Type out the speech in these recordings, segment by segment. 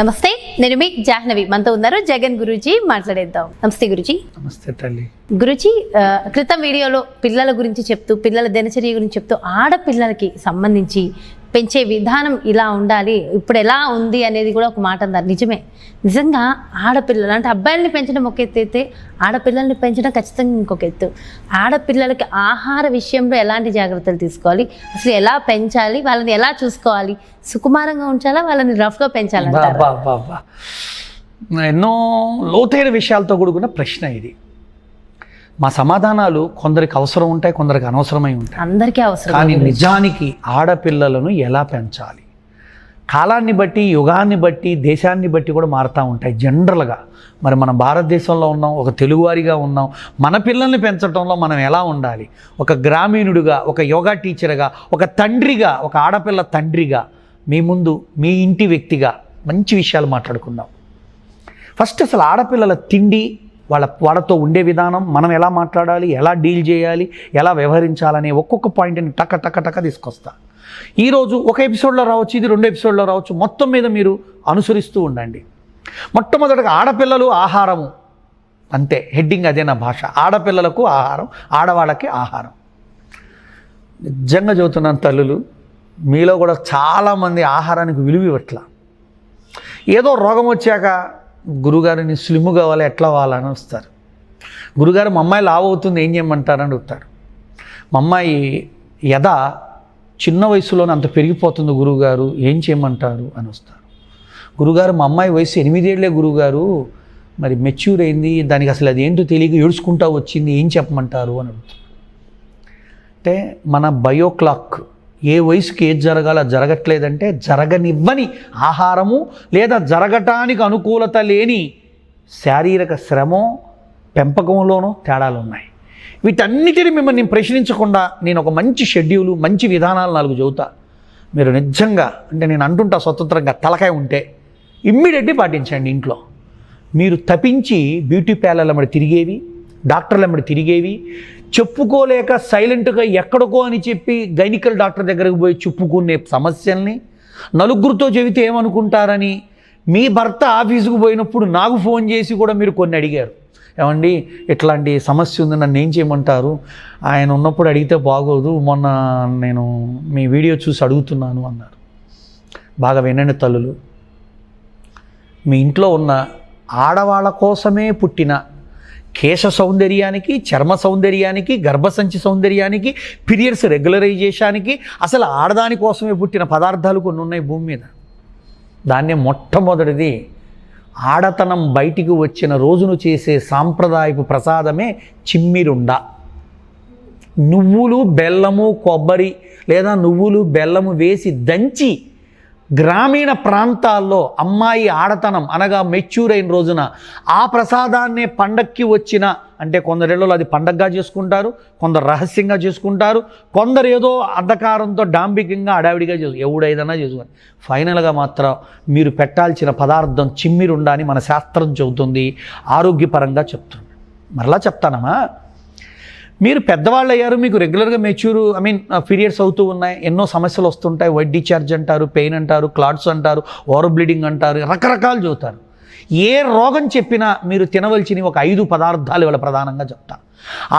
నమస్తే, నేను మీ జాహ్నవి. మనతో ఉన్నారు జగన్ గురూజీ. మాట్లాడేద్దాం. నమస్తే గురూజీ. నమస్తే తల్లి. గురూజీ, క్రితం వీడియోలో పిల్లల గురించి చెప్తూ, పిల్లల దినచర్య గురించి చెప్తూ, ఆడపిల్లలకి సంబంధించి పెంచే విధానం ఇలా ఉండాలి, ఇప్పుడు ఎలా ఉంది అనేది కూడా ఒక మాట అన్నారు. నిజమే. నిజంగా ఆడపిల్లలు అంటే అబ్బాయిల్ని పెంచడం ఒక ఎత్తు అయితే, ఆడపిల్లల్ని పెంచడం ఖచ్చితంగా ఇంకొక ఎత్తు. ఆడపిల్లలకి ఆహార విషయంలో ఎలాంటి జాగ్రత్తలు తీసుకోవాలి, అసలు ఎలా పెంచాలి, వాళ్ళని ఎలా చూసుకోవాలి, సుకుమారంగా ఉంచాలా, వాళ్ళని రఫ్గా పెంచాలంటారా? ఎన్నో లోతైన విషయాలతో కూడుకున్న ప్రశ్న ఇది. మా సమాధానాలు కొందరికి అవసరం ఉంటాయి, కొందరికి అనవసరమై ఉంటాయి. అందరికీ అవసరం. కానీ నిజానికి ఆడపిల్లలను ఎలా పెంచాలి, కాలాన్ని బట్టి, యుగాన్ని బట్టి, దేశాన్ని బట్టి కూడా మారుతూ ఉంటాయి జనరల్గా. మరి మన భారతదేశంలో ఉన్నాం, ఒక తెలుగువారిగా ఉన్నాం. మన పిల్లల్ని పెంచడంలో మనం ఎలా ఉండాలి, ఒక గ్రామీణుడిగా, ఒక యోగా టీచర్గా, ఒక తండ్రిగా, ఒక ఆడపిల్ల తండ్రిగా మీ ముందు, మీ ఇంటి వ్యక్తిగా మంచి విషయాలు మాట్లాడుకుందాం. ఫస్ట్ అసలు ఆడపిల్లల తిండి, వాళ్ళతో ఉండే విధానం, మనం ఎలా మాట్లాడాలి, ఎలా డీల్ చేయాలి, ఎలా వ్యవహరించాలనే ఒక్కొక్క పాయింట్ని టక తీసుకొస్తా. ఈరోజు ఒక ఎపిసోడ్లో రావచ్చు, ఇది 2 ఎపిసోడ్లో రావచ్చు. మొత్తం మీద మీరు అనుసరిస్తూ ఉండండి. మొట్టమొదటిగా ఆడపిల్లలు ఆహారము, అంతే, హెడ్డింగ్ అదే నా భాష. ఆడపిల్లలకు ఆహారం, ఆడవాళ్ళకి ఆహారం. నిజంగా చెబుతున్నాను తల్లులు, మీలో కూడా చాలామంది ఆహారానికి విలువ ఇవ్వట్లా. ఏదో రోగం వచ్చాక గురుగారిని స్లిమ్ కావాలి, ఎట్లా అవ్వాలని వస్తారు. గురుగారు మా అమ్మాయి లావు అవుతుంది, ఏం చేయమంటారని అడుగుతారు. మా అమ్మాయి చిన్న వయసులోనే అంత పెరిగిపోతుంది గురువుగారు, ఏం చేయమంటారు అని వస్తారు. గురుగారు మా అమ్మాయి వయసు 8 ఏళ్లే గురువుగారు, మరి మెచ్యూర్ అయింది, దానికి అసలు అది ఏంటో తెలియక ఏడుచుకుంటా వచ్చింది, ఏం చెప్పమంటారు అని అడుగుతారు. అంటే మన బయో క్లాక్, ఏ వయసుకి ఏది జరగాలో జరగట్లేదంటే జరగనివ్వని ఆహారము, లేదా జరగటానికి అనుకూలత లేని శారీరక శ్రమో, పెంపకంలోనూ తేడాలు ఉన్నాయి. వీటన్నిటిని మిమ్మల్ని ప్రశ్నించకుండా నేను ఒక మంచి షెడ్యూలు, మంచి విధానాలు 4 చెబుతా. మీరు నిజంగా, అంటే నేను అంటుంటా స్వతంత్రంగా, తలకాయ ఉంటే ఇమ్మీడియట్లీ పాటించండి. ఇంట్లో మీరు తప్పించి బ్యూటీ పార్లర్ల మడి తిరిగేవి, డాక్టర్ల మడి తిరిగేవి, చెప్పుకోలేక సైలెంట్గా ఎక్కడికో అని చెప్పి గైనికల్ డాక్టర్ దగ్గరకు పోయి చెప్పుకునే సమస్యల్ని, నలుగురితో చెబితే ఏమనుకుంటారని మీ భర్త ఆఫీసుకు పోయినప్పుడు నాకు ఫోన్ చేసి కూడా మీరు కొన్ని అడిగారు. ఏమండి ఇట్లాంటి సమస్య ఉంది, నన్ను ఏం చేయమంటారు, ఆయన ఉన్నప్పుడు అడిగితే బాగోదు, మొన్న నేను మీ వీడియో చూసి అడుగుతున్నాను అన్నారు. బాగా వినండి తల్లులు, మీ ఇంట్లో ఉన్న ఆడవాళ్ళ కోసమే పుట్టిన కేశ సౌందర్యానికి, చర్మ సౌందర్యానికి, గర్భసంచి సౌందర్యానికి, పీరియడ్స్ రెగ్యులరైజేషన్కి, అసలు ఆడదాని కోసమే పుట్టిన పదార్థాలు కొన్ని ఉన్నాయి భూమి మీద. దాన్నే మొట్టమొదటిది ఆడతనం బయటికి వచ్చిన రోజును చేసే సాంప్రదాయపు ప్రసాదమే చిమ్మిరుండ. నువ్వులు, బెల్లము, కొబ్బరి లేదా నువ్వులు, బెల్లము వేసి దంచి గ్రామీణ ప్రాంతాల్లో అమ్మాయి ఆడతనం అనగా మెచ్యూర్ అయిన రోజున ఆ ప్రసాదాన్నే పండక్కి వచ్చిన, అంటే కొందరిలో అది పండగగా చేసుకుంటారు, కొందరు రహస్యంగా చేసుకుంటారు, కొందరు ఏదో అంధకారంతో డాంబికంగా అడావిడిగా ఎవడైదన్నా చేసుకోండి. ఫైనల్గా మాత్రం మీరు పెట్టాల్సిన పదార్థం చిమ్మిరుండా అని మన శాస్త్రం చెబుతుంది, ఆరోగ్యపరంగా చెప్తుంది. మరలా చెప్తానమ్మా, మీరు పెద్దవాళ్ళు అయ్యారు, మీకు రెగ్యులర్గా పీరియడ్స్ అవుతూ ఉన్నాయి, ఎన్నో సమస్యలు వస్తుంటాయి, వైట్ డిశ్చార్జ్ అంటారు, పెయిన్ అంటారు, క్లాట్స్ అంటారు, ఓవర్ బ్లీడింగ్ అంటారు, రకరకాలు చెబుతారు. ఏ రోగం చెప్పినా మీరు తినవలసినవి ఒక 5 పదార్థాలు ఇవాళ ప్రధానంగా చెప్తా.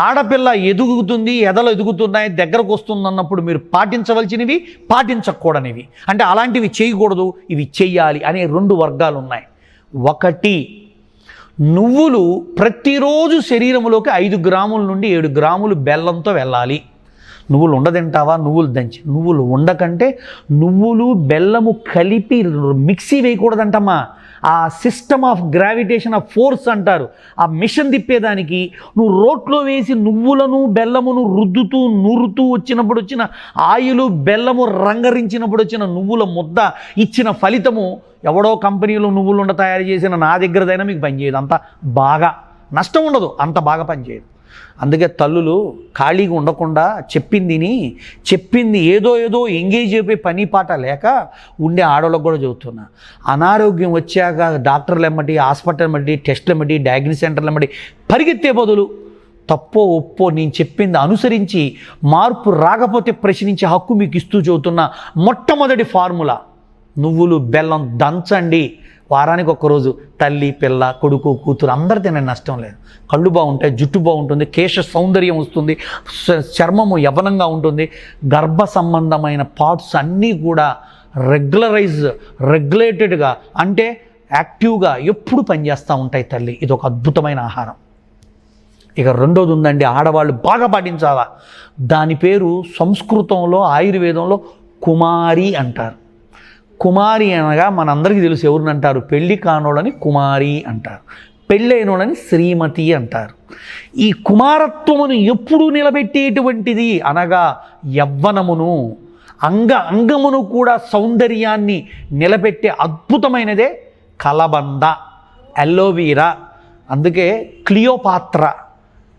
ఆడపిల్ల ఎదుగుతుంది, ఎదలు ఎదుగుతున్నాయి, దగ్గరకు వస్తుంది అన్నప్పుడు మీరు పాటించవలసినవి, పాటించకూడనివి, అంటే అలాంటివి చేయకూడదు, ఇవి చెయ్యాలి అనే 2 వర్గాలు ఉన్నాయి. 1, నువ్వులు ప్రతిరోజు శరీరంలోకి 5 గ్రాముల నుండి 7 గ్రాములు బెల్లంతో వెళ్ళాలి. నువ్వులు ఉండదంటావా, నువ్వులు దంచి, నువ్వులు ఉండకంటే నువ్వులు బెల్లము కలిపి మిక్సీ వేయకూడదంటమ్మా. ఆ system of gravitation of force అంటారు, ఆ మిషన్ తిప్పేదానికి నువ్వు రోట్లో వేసి నువ్వులను బెల్లమును రుద్దుతూ నూరుతూ వచ్చినప్పుడు వచ్చిన ఆయిలు, బెల్లము రంగరించినప్పుడు వచ్చిన నువ్వుల ముద్ద ఇచ్చిన ఫలితము ఎవడో కంపెనీలో నువ్వులుండ తయారు చేసిన నా దగ్గరదైనా మీకు పనిచేయదు. అంత బాగా నష్టం ఉండదు, అంత బాగా పనిచేయదు. అందుకే తల్లులు ఖాళీగా ఉండకుండా చెప్పింది ఏదో ఎంగేజ్ అయిపోయి పని పాట లేక ఉండే ఆడవాళ్ళకు కూడా చెబుతున్నా. అనారోగ్యం వచ్చాక డాక్టర్లు ఎమ్మటి, హాస్పిటల్ ఎమ్మటి, టెస్టులు ఎమ్మటి, డయాగ్నోస్ సెంటర్లు ఎమ్మటి పరిగెత్తే బదులు తప్పో ఒప్పో నేను చెప్పింది అనుసరించి మార్పు రాకపోతే ప్రశ్నించే హక్కు మీకు ఇస్తూ చెబుతున్నా. మొట్టమొదటి ఫార్ములా, నువ్వులు బెల్లం దంచండి. వారానికి ఒక్కరోజు తల్లి పిల్ల కొడుకు కూతురు అందరు తినే నష్టం లేదు. కళ్ళు బాగుంటాయి, జుట్టు బాగుంటుంది, కేశ సౌందర్యం వస్తుంది, చర్మము యవ్వనంగా ఉంటుంది, గర్భ సంబంధమైన పార్ట్స్ అన్నీ కూడా రెగ్యులేటెడ్గా అంటే యాక్టివ్గా ఎప్పుడు పనిచేస్తూ ఉంటాయి తల్లి. ఇది ఒక అద్భుతమైన ఆహారం. ఇక రెండోది ఉందండి, ఆడవాళ్ళు బాగా పాటించాలా. దాని పేరు సంస్కృతంలో ఆయుర్వేదంలో కుమారి అంటారు. కుమారి అనగా మనందరికీ తెలుసు ఎవరిని అంటారు, పెళ్ళి కానోళ్ళని కుమారి అంటారు, పెళ్ళైనోళ్ళని శ్రీమతి అంటారు. ఈ కుమారత్వమును ఎప్పుడు నిలబెట్టేటువంటిది అనగా యవ్వనమును, అంగమును కూడా సౌందర్యాన్ని నిలబెట్టే అద్భుతమైనదే కలబంద, అలోవీరా. అందుకే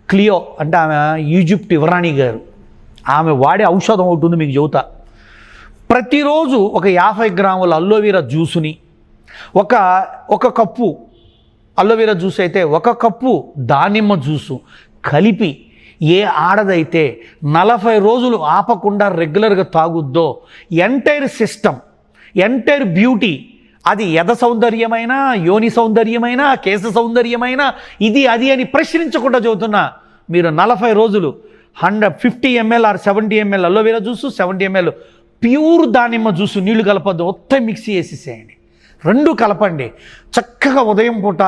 క్లియో అంటే ఆమె ఈజిప్ట్ యువరాణి గారు, ఆమె వాడే ఔషధం ఒకటి ఉంది మీకు చెబుతా. ప్రతిరోజు ఒక 50 గ్రాముల అలోవీరా జ్యూసుని, ఒక కప్పు అలోవీరా జ్యూస్ అయితే 1 కప్పు దానిమ్మ జ్యూసు కలిపి ఏ ఆడదైతే 40 రోజులు ఆపకుండా రెగ్యులర్గా తాగుద్దో ఎంటైర్ సిస్టమ్, ఎంటైర్ బ్యూటీ, అది ఎద సౌందర్యమైనా, యోని సౌందర్యమైనా, కేశ సౌందర్యమైనా, ఇది అది అని ప్రశ్నించకుండా చెబుతున్నా. మీరు 40 రోజులు 150 ml or 70 ml aloe vera juice, 70 ml pure దానిమ్మ జ్యూసు, నీళ్లు కలపద్దు, మొత్తం మిక్సీ వేసేసేయండి, 2 కలపండి. చక్కగా ఉదయం పూట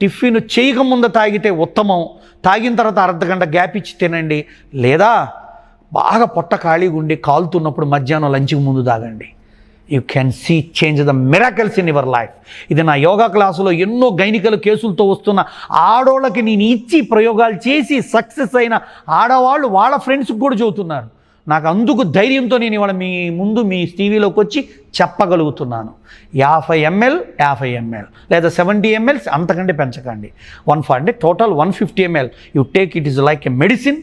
టిఫిన్ చేయకముందు తాగితే ఉత్తమం, తాగిన తర్వాత అర్ధగంట గ్యాప్ ఇచ్చి తినండి. లేదా బాగా పొట్ట ఖాళీగా ఉండి కాలుతున్నప్పుడు మధ్యాహ్నం లంచ్కి ముందు తాగండి. You can see change the miracles in your life. ఇది నా యోగా క్లాసులో ఎన్నో గైనికల కేసులతో వస్తున్న ఆడోళ్ళకి నేను ఇచ్చి ప్రయోగాలు చేసి సక్సెస్ అయిన ఆడవాళ్ళు వాళ్ళ ఫ్రెండ్స్కి కూడా చెబుతున్నారు. నాకు అందుకు ధైర్యంతో నేను ఇవాళ మీ ముందు మీ టీవీలోకి వచ్చి చెప్పగలుగుతున్నాను. 50 ml లేదా 70 ml, అంతకంటే పెంచకండి. 140 అంటే total 150 ml you take. It is like a medicine,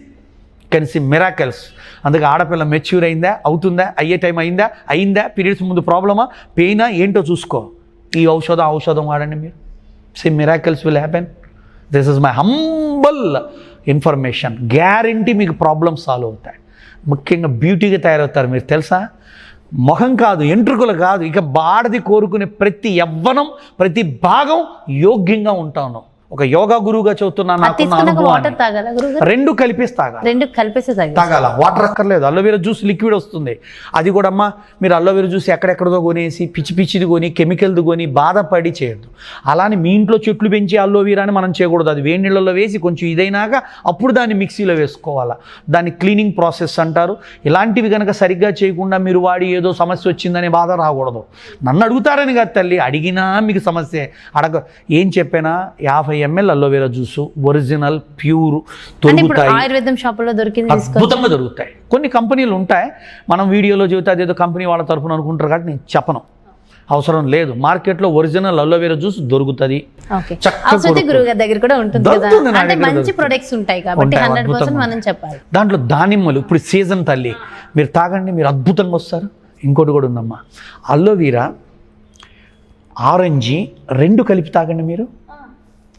can see miracles. అందుకే ఆడపిల్ల మెచ్యూర్ అయిందా, అవుతుందా, అయ్యే టైం అయిందా, పీరియడ్స్ ముందు ప్రాబ్లమా, పెయినా ఏంటో చూసుకో, ఈ ఔషధం వాడండి మీరు. See miracles will happen. This is my humble information. Guarantee మీకు ప్రాబ్లమ్స్ సాల్వ్ అవుతాయి. ముఖ్యంగా బ్యూటీగా తయారవుతారు మీరు తెలుసా. మొహం కాదు, ఎంట్రుకలు కాదు, ఇక బాడది కోరుకునే ప్రతి యవ్వనం, ప్రతి భాగం యోగ్యంగా ఉంటాను. ఒక యోగా గురువుగా చెబుతున్నాను. రెండు కలిపేసి తాగాల. వాటర్ అక్కర్లేదు. అలోవెరా జ్యూస్ లిక్విడ్ వస్తుంది. అది కూడా అమ్మా మీరు అలోవెరా జ్యూస్ ఎక్కడెక్కడదో కొనేసి పిచ్చిది కొని కెమికల్ది కొని బాధపడి చేయొద్దు. అలానే మీ ఇంట్లో చెట్లు పెంచి అలోవెరాని మనం చేయకూడదు. అది వేడి నీళ్ళలో వేసి కొంచెం ఇదైనాక అప్పుడు దాన్ని మిక్సీలో వేసుకోవాలా. దాన్ని క్లీనింగ్ ప్రాసెస్ అంటారు. ఇలాంటివి కనుక సరిగ్గా చేయకుండా మీరు వాడి ఏదో సమస్య వచ్చిందనే బాధ రాకూడదు. నన్ను అడుగుతారని కాదు తల్లి, అడిగినా మీకు సమస్య ఏం చెప్పినా 50 ml aloe vera juice original pure దొరుకుతాయి. ఆయుర్వేదం షాపుల్లో అద్భుతంగా దొరుకుతాయి. కొన్ని కంపెనీలు ఉంటాయి, మనం వీడియోలో చెబితే అదేదో కంపెనీ వాళ్ళ తరఫున అనుకుంటారు కాబట్టి నేను చెప్పను, అవసరం లేదు. మార్కెట్లో ఒరిజినల్ అలోవెరా జ్యూస్ దొరుకుతుంది. దాంట్లో దానిమ్మలు ఇప్పుడు సీజన్ తల్లి, మీరు తాగండి, మీరు అద్భుతంగా వస్తారు. ఇంకోటి కూడా ఉందమ్మా, అలోవెరా ఆరెంజీ 2 కలిపి తాగండి మీరు.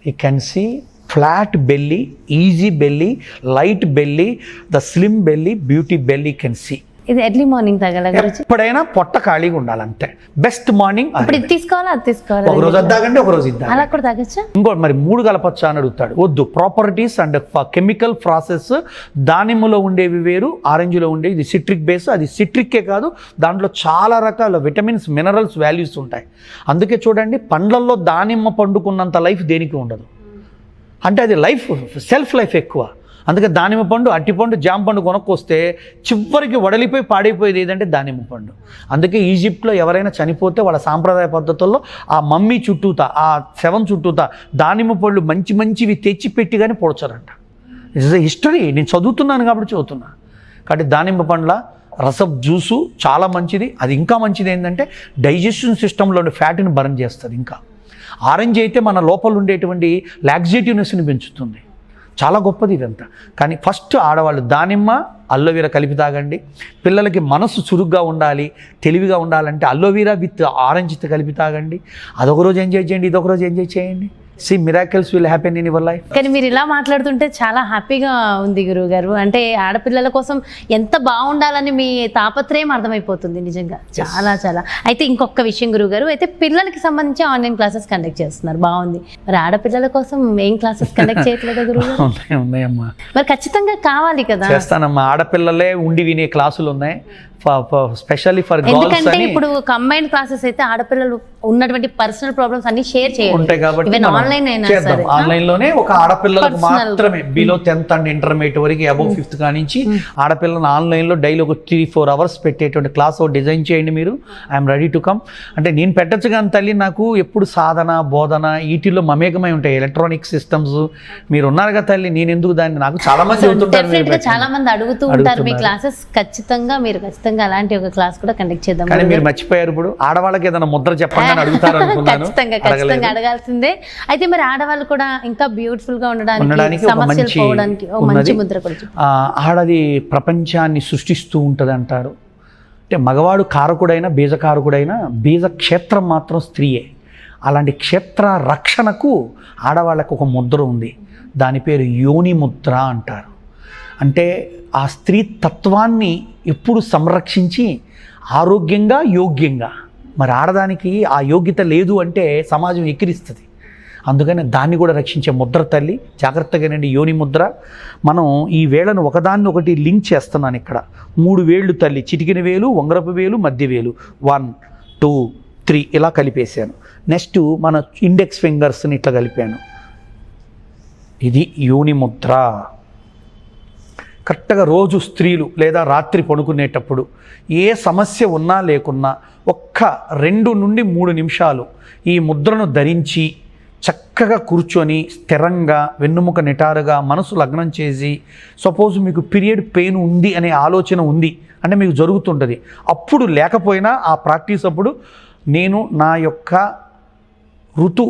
You can see flat belly, easy belly, light belly, the slim belly, beauty belly can see. ఇది ఎర్లీ మార్నింగ్ తాగాల గురించి. ఎప్పుడైనా పొట్ట ఖాళీగా ఉండాలి అంతే. Best morning. ఇప్పుడు ఇది తీసుకోవాలా, అది తీసుకోవాలా? ఒక రోజు అది తాగండి, ఒక రోజు ఇది తాగండి. అలా కూడా తాగొచ్చా? ఇంకోటి మరి 3 కలపచ్చా అని అడుగుతాడు. వద్దు. ప్రాపర్టీస్ అండ్ కెమికల్ ప్రాసెస్, దానిమ్మలో ఉండేవి వేరు, ఆరెంజ్లో ఉండేవి. ఇది సిట్రిక్ బేస్. అది సిట్రిక్కే కాదు, దాంట్లో చాలా రకాల విటమిన్స్, మినరల్స్, వాల్యూస్ ఉంటాయి. అందుకే చూడండి, పండ్లల్లో దానిమ్మ పండుకున్నంత లైఫ్ దేనికి ఉండదు. అంటే అది లైఫ్, సెల్ఫ్ లైఫ్ ఎక్కువ. అందుకే దానిమ్మ పండు, అట్టిపండు, జామ పండు కొనుక్కొస్తే చివరికి వడలిపోయి పాడైపోయేది ఏదంటే దానిమ్మ పండు. అందుకే ఈజిప్ట్లో ఎవరైనా చనిపోతే వాళ్ళ సాంప్రదాయ పద్ధతుల్లో ఆ మమ్మీ చుట్టూతా, ఆ శవం చుట్టూతా దానిమ్మ పళ్ళు మంచివి తెచ్చి పెట్టి కానీ పొడచారంట. It's a history. నేను చదువుతున్నాను కాబట్టి చదువుతున్నా. కాబట్టి దానిమ్మ పండ్ల రసప్ జ్యూసు చాలా మంచిది. అది ఇంకా మంచిది ఏంటంటే డైజెషన్ సిస్టంలోని ఫ్యాట్ని బర్న్ చేస్తుంది. ఇంకా ఆరెంజ్ అయితే మన లోపల ఉండేటువంటి లాక్సేటివ్నెస్ని పెంచుతుంది. చాలా గొప్పది ఇదంతా. కానీ ఫస్ట్ ఆడవాళ్ళు దానిమ్మ అలోవెరా కలిపి తాగండి. పిల్లలకి మనసు చురుగ్గా ఉండాలి, తెలివిగా ఉండాలంటే అలోవెరా విత్ ఆరెంజ్తో కలిపి తాగండి. అదొక రోజు ఎంజాయ్ చేయండి, ఇదొక రోజు ఎంజాయ్ చేయండి. See, miracles will happen in your life. కానీ మీరు ఇలా మాట్లాడుతుంటే చాలా హ్యాపీగా ఉంది గురువుగారు. అంటే ఆడపిల్లల కోసం ఎంత బాగుండాలని మీ తాపత్రయం అర్థమైపోతుంది నిజంగా. చాలా చాలా. అయితే ఇంకొక విషయం గురువుగారు, అయితే పిల్లలకి సంబంధించి ఆన్లైన్ క్లాసెస్ కండక్ట్ చేస్తున్నారు, బాగుంది. మరి ఆడపిల్లల కోసం ఏం క్లాసెస్ కండక్ట్ చేయట్లేదా గురువుగారు? ఉన్నాయమ్మా, మరి ఖచ్చితంగా కావాలి కదా. చేస్తానమ్మా. ఆడపిల్లలే ఉండి వినే క్లాసులు ఉన్నాయి, స్పెషల్లీ ఫర్ గర్ల్స్ ఎందుకంటే అని ఇప్పుడు కంబైన్డ్ క్లాసెస్ అయితే ఆడపిల్లలు ఉన్నటువంటి పర్సనల్ ప్రాబ్లమ్స్ అన్ని షేర్ చేయాలి ఉంటాయి కాబట్టి ఈవెన్ ఆన్లైన్ అయినా సరే. ఆన్లైన్ లోనే ఒక ఆడపిల్లలకు మాత్రమే బిలో 10th అండ్ ఇంటర్మీడియట్ వరకు అబౌవ్ 5th కానించి ఆడపిల్లలను ఆన్లైన్ లో డైలీ ఒక 3-4 hours పెట్టేటువంటి క్లాస్ డిజైన్ చేయండి మీరు. I'm ready to come. అంటే నేను పెట్టచ్చు కానీ తల్లి, నాకు ఎప్పుడు సాధన బోధన వీటిల్లో మమేకమై ఉంటాయి, ఎలక్ట్రానిక్ సిస్టమ్స్. మీరు ఉన్నారు కదా తల్లి, నేను ఎందుకు దాన్ని, నాకు చాలా మంది డెఫినెట్ గా చాలా మంది అడుగుతూ ఉంటారు మీ క్లాసెస్. ఖచ్చితంగా మీరు అలాంటి ఒక క్లాస్ కూడా కండక్ట్ చేద్దాం. కానీ మీరు మర్చిపోయారు, ఇప్పుడు ఆడవాళ్ళకి ఏదైనా ముద్ర చెప్పండి అని అడుగుతారు అనుకున్నాను. ఖచ్చితంగా అడగాల్సిందే. అయితే మరి ఆడవాళ్ళు కూడా ఇంకా బ్యూటిఫుల్ గా ఉండడానికి సమస్యలు పోవడానికి మంచి ముద్ర కూడా ఆడది ప్రపంచాన్ని సృష్టిస్తూ ఉంటది అంటారు. అంటే మగవాడు కారకుడైనా బీజకారకుడైనా బీజ క్షేత్రం మాత్రం స్త్రీయే. అలాంటి క్షేత్ర రక్షణకు ఆడవాళ్ళకు ఒక ముద్ర ఉంది, దాని పేరు యోని ముద్ర అంటారు. అంటే ఆ స్త్రీ తత్వాన్ని ఎప్పుడు సంరక్షించి ఆరోగ్యంగా యోగ్యంగా, మరి ఆడదానికి ఆ యోగ్యత లేదు అంటే సమాజం ఎక్కిరిస్తుంది. అందుకని దాన్ని కూడా రక్షించే ముద్ర తల్లి. జాగ్రత్తగానండి, యోని ముద్ర. మనం ఈ వేళను ఒకదాన్ని ఒకటి లింక్ చేస్తున్నాను. ఇక్కడ 3 వేళ్ళు తల్లి, చిటికిన వేలు, ఉంగరపు వేలు, మధ్య వేలు, 1 2 3 ఇలా కలిపేశాను. నెక్స్ట్ మన ఇండెక్స్ ఫింగర్స్ని ఇట్లా కలిపాను. ఇది యోని ముద్ర. కరెక్ట్గా రోజు స్త్రీలు లేదా రాత్రి పడుకునేటప్పుడు ఏ సమస్య ఉన్నా లేకున్నా ఒక్క 2 నుండి 3 నిమిషాలు ఈ ముద్రను ధరించి చక్కగా కూర్చొని స్థిరంగా వెన్నుముక నిటారుగా మనసు లగ్నం చేసి, సపోజ్ మీకు పీరియడ్ పెయిన్ ఉంది అనే ఆలోచన ఉంది అంటే మీకు జరుగుతుంటుంది, అప్పుడు లేకపోయినా ఆ ప్రాక్టీస్ అప్పుడు నేను నా యొక్క ఋతు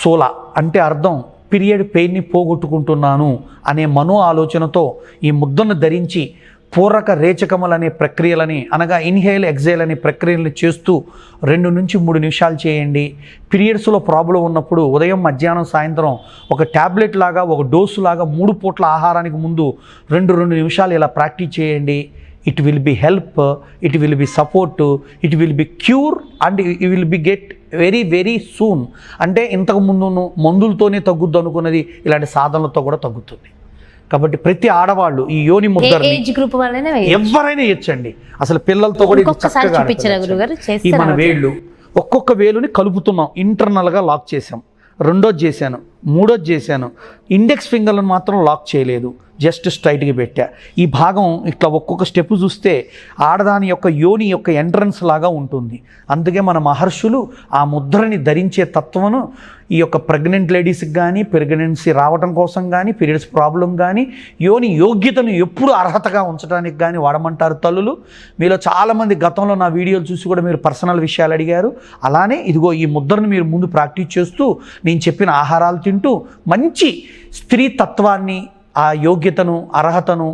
సోల అంటే అర్థం పీరియడ్ పెయిన్ని పోగొట్టుకుంటున్నాను అనే మనో ఆలోచనతో ఈ ముద్రను ధరించి పూరక రేచకములు అనే ప్రక్రియలని, అనగా ఇన్హేల్ ఎగ్జేల్ అనే ప్రక్రియలను చేస్తూ 2 నుంచి 3 నిమిషాలు చేయండి. పీరియడ్స్లో ప్రాబ్లం ఉన్నప్పుడు ఉదయం మధ్యాహ్నం సాయంత్రం ఒక ట్యాబ్లెట్ లాగా, ఒక డోసు లాగా 3 పూట్ల ఆహారానికి ముందు 2 నిమిషాలు ఇలా ప్రాక్టీస్ చేయండి. It will be help, it will be support, it will be cure and you will be get very very soon. అంటే ఇంతకుముందు మందులతోనే తగ్గుద్దు అనుకున్నది ఇలాంటి సాధనలతో కూడా తగ్గుతుంది. కాబట్టి ప్రతి ఆడవాళ్ళు ఈ యోని ముద్రని ఎవరైనా ఇచ్చండి. అసలు పిల్లలతో కూడా ఇది చక్కగా ఈ మన వేళ్ళు ఒక్కొక్క వేలుని కలుపుతున్నాం, ఇంటర్నల్గా లాక్ చేసాం. రెండోది చేశాను, మూడోది చేశాను. ఇండెక్స్ ఫింగర్లను మాత్రం లాక్ చేయలేదు, జస్ట్ స్ట్రైట్గా పెట్టా. ఈ భాగం ఇట్లా ఒక్కొక్క స్టెప్ చూస్తే ఆడదాని యొక్క యోని యొక్క ఎంట్రన్స్ లాగా ఉంటుంది. అందుకే మన మహర్షులు ఆ ముద్రని ధరించే తత్వను ఈ యొక్క ప్రెగ్నెంట్ లేడీస్కి కానీ, ప్రెగ్నెన్సీ రావడం కోసం కానీ, పీరియడ్స్ ప్రాబ్లం కానీ, యోని యోగ్యతను ఎప్పుడు అర్హతగా ఉంచడానికి కానీ వాడమంటారు తల్లులు. మీలో చాలామంది గతంలో నా వీడియోలు చూసి కూడా మీరు పర్సనల్ విషయాలు అడిగారు. అలానే ఇదిగో ఈ ముద్రను మీరు ముందు ప్రాక్టీస్ చేస్తూ నేను చెప్పిన ఆహారాలు తింటూ మంచి స్త్రీ తత్వాన్ని, ఆ యోగ్యతను, అర్హతను,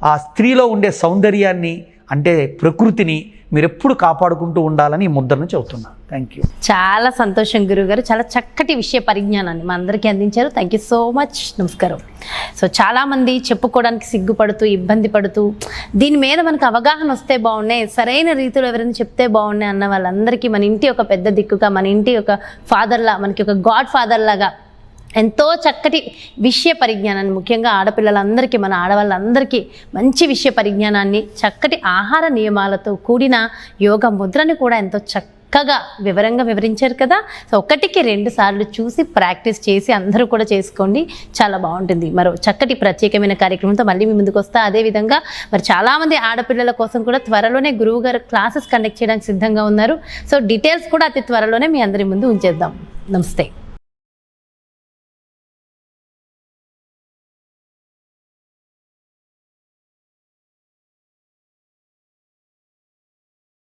ఆ స్త్రీలో ఉండే సౌందర్యాన్ని అంటే ప్రకృతిని మీరు ఎప్పుడు కాపాడుకుంటూ ఉండాలని ఈ ముద్రను చెబుతున్నా. Thank you. చాలా సంతోషం గురువుగారు, చాలా చక్కటి విషయ పరిజ్ఞానాన్ని మా అందరికీ అందించారు. Thank you so much. నమస్కారం. సో చాలామంది చెప్పుకోవడానికి సిగ్గుపడుతూ, ఇబ్బంది పడుతూ, దీని మీద మనకు అవగాహన వస్తే బాగున్నాయి, సరైన రీతిలో ఎవరైనా చెప్తే బాగున్నాయి అన్న వాళ్ళందరికీ మన ఇంటి ఒక పెద్ద దిక్కుగా, మన ఇంటి ఒక ఫాదర్లా, మనకి ఒక గాడ్ ఫాదర్ లాగా ఎంతో చక్కటి విషయ పరిజ్ఞానాన్ని, ముఖ్యంగా ఆడపిల్లలందరికీ, మన ఆడవాళ్ళందరికీ మంచి విషయ పరిజ్ఞానాన్ని, చక్కటి ఆహార నియమాలతో కూడిన యోగ ముద్రని కూడా ఎంతో చక్కగా వివరంగా వివరించారు కదా. సో 1కి 2 సార్లు చూసి ప్రాక్టీస్ చేసి అందరూ కూడా చేసుకోండి, చాలా బాగుంటుంది. మరో చక్కటి ప్రత్యేకమైన కార్యక్రమంతో మళ్ళీ మీ ముందుకు వస్తా. అదేవిధంగా మరి చాలామంది ఆడపిల్లల కోసం కూడా త్వరలోనే గురువు గారు క్లాసెస్ కండక్ట్ చేయడానికి సిద్ధంగా ఉన్నారు. సో డీటెయిల్స్ కూడా అతి త్వరలోనే మీ అందరి ముందు ఉంచేద్దాం. నమస్తే.